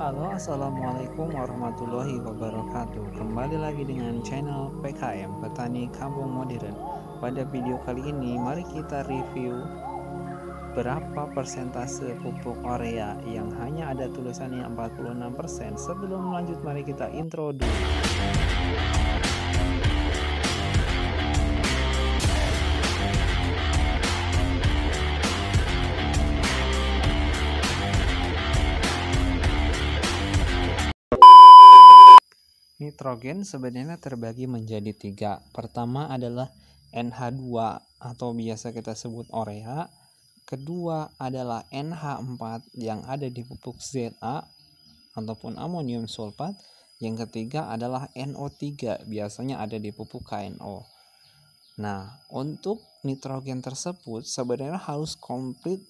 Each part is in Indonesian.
Halo, assalamualaikum warahmatullahi wabarakatuh. Kembali lagi dengan channel PKM Petani Kampung Modern. Pada video kali ini, mari kita review berapa persentase pupuk urea yang hanya ada tulisannya 46%. Sebelum lanjut, mari kita intro dulu. Nitrogen sebenarnya terbagi menjadi 3. Pertama adalah NH2 atau biasa kita sebut urea. Kedua adalah NH4 yang ada di pupuk Za ataupun amonium sulfat. Yang ketiga adalah NO3 biasanya ada di pupuk KNO. Nah, untuk nitrogen tersebut sebenarnya harus komplit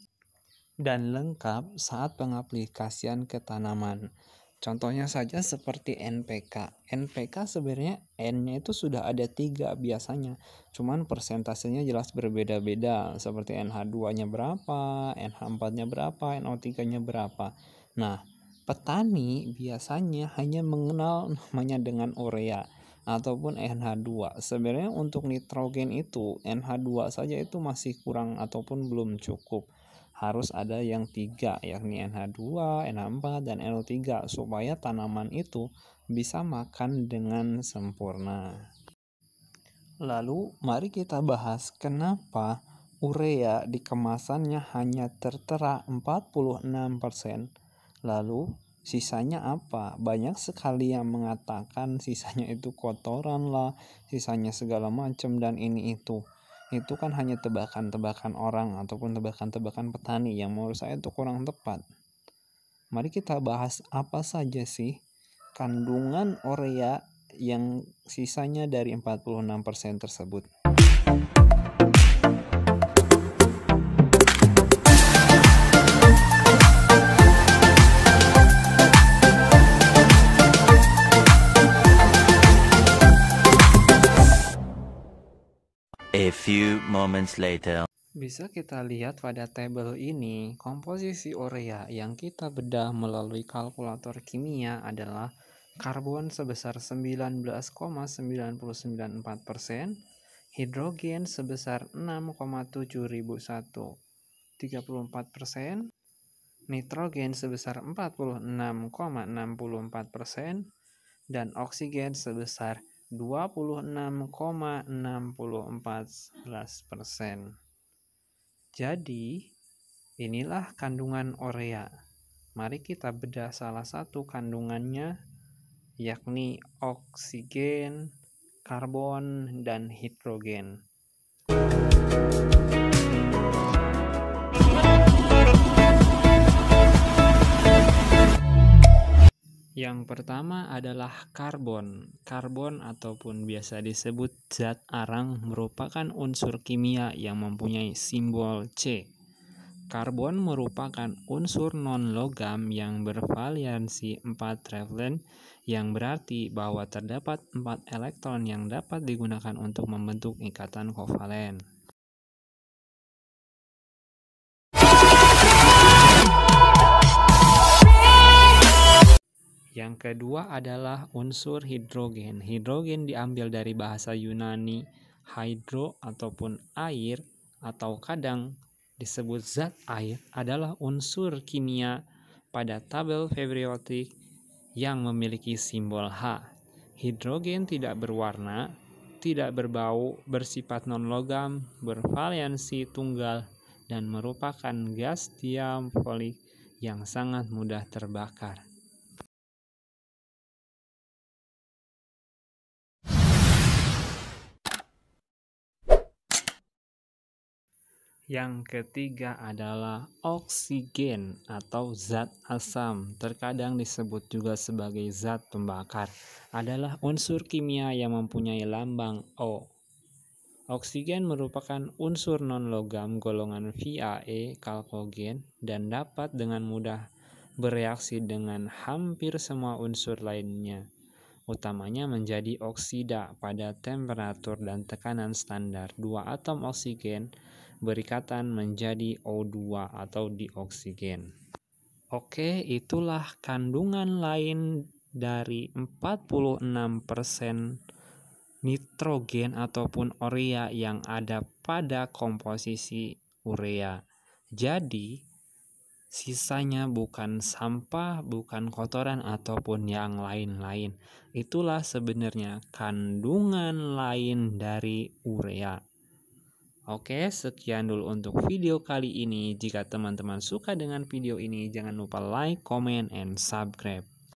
dan lengkap saat pengaplikasian ke tanaman. Contohnya saja seperti NPK. NPK sebenarnya N-nya itu sudah ada 3 biasanya. Cuman persentasenya jelas berbeda-beda. Seperti NH2-nya berapa, NH4-nya berapa, NO3-nya berapa. Nah, petani biasanya hanya mengenal namanya dengan urea ataupun NH2. Sebenarnya untuk nitrogen itu NH2 saja itu masih kurang ataupun belum cukup. Harus ada yang 3, yakni NH2, NH4, dan NO3 supaya tanaman itu bisa makan dengan sempurna. Lalu mari kita bahas kenapa urea di kemasannya hanya tertera 46%. Lalu sisanya apa? Banyak sekali yang mengatakan sisanya itu kotoran lah, sisanya segala macam dan ini itu. Itu kan hanya tebakan-tebakan orang ataupun tebakan-tebakan petani yang menurut saya itu kurang tepat. Mari kita bahas apa saja sih kandungan urea yang sisanya dari 46% tersebut. A few moments later. Bisa kita lihat pada tabel ini, komposisi urea yang kita bedah melalui kalkulator kimia adalah karbon sebesar 19,9994%, hidrogen sebesar 6,7134%, nitrogen sebesar 46,64%, dan oksigen sebesar 26,64%. Jadi, inilah kandungan urea. Mari kita bedah salah satu kandungannya, yakni oksigen, karbon, dan hidrogen. Yang pertama adalah karbon. Karbon ataupun biasa disebut zat arang merupakan unsur kimia yang mempunyai simbol C. Karbon merupakan unsur non-logam yang bervalensi 4 valent, yang berarti bahwa terdapat 4 elektron yang dapat digunakan untuk membentuk ikatan kovalen. Yang kedua adalah unsur hidrogen. Hidrogen diambil dari bahasa Yunani hydro ataupun air, atau kadang disebut zat air, adalah unsur kimia pada tabel periodik yang memiliki simbol H. Hidrogen tidak berwarna, tidak berbau, bersifat non-logam, bervalensi tunggal, dan merupakan gas diafolik yang sangat mudah terbakar. Yang ketiga adalah oksigen atau zat asam, terkadang disebut juga sebagai zat pembakar, adalah unsur kimia yang mempunyai lambang O. Oksigen merupakan unsur non-logam golongan VAE kalkogen dan dapat dengan mudah bereaksi dengan hampir semua unsur lainnya, utamanya menjadi oksida pada temperatur dan tekanan standar. 2 atom oksigen berikatan menjadi O2 atau dioksigen. Oke, itulah kandungan lain dari 46% nitrogen ataupun urea yang ada pada komposisi urea. Jadi, sisanya bukan sampah, bukan kotoran ataupun yang lain-lain. Itulah sebenarnya kandungan lain dari urea. Oke, sekian dulu untuk video kali ini. Jika teman-teman suka dengan video ini, jangan lupa like, comment, and subscribe.